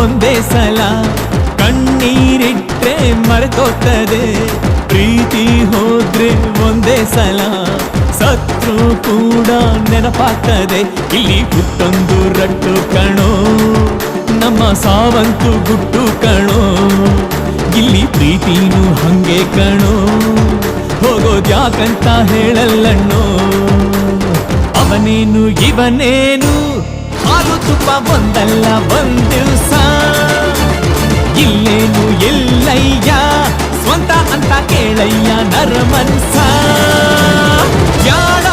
ಒಂದೇ ಸಲ, ಕಣ್ಣೀರಿಟ್ರೆ ಮರೆತೋಗ್ತದೆ, ಪ್ರೀತಿ ಹೋದ್ರೆ ಒಂದೇ ಸಲ, ಸತ್ರು ಕೂಡ ನೆನಪಾಗ್ತದೆ. ಇಲ್ಲಿ ಹುಟ್ಟೊಂದು ರಟ್ಟು ಕಣೋ, ನಮ್ಮ ಸಾವಂತು ಗುಟ್ಟು ಕಣೋ, ಇಲ್ಲಿ ಪ್ರೀತಿನೂ ಹಂಗೆ ಕಣೋ, ಹೋಗೋದ್ಯಾಕಂತ ಹೇಳಲ್ಲಣ್ಣೋ. ಅವನೇನು ಇವನೇನು ಹಾಲು ತುಪ್ಪ ಒಂದಲ್ಲ ಒಂದಿವ್ಸ, ಇಲ್ಲೇನು ಎಲ್ಲಯ್ಯ ಸ್ವಂತ ಅಂತ ಕೇಳಯ್ಯ ನರಮನ್ಸ. ಯಾರ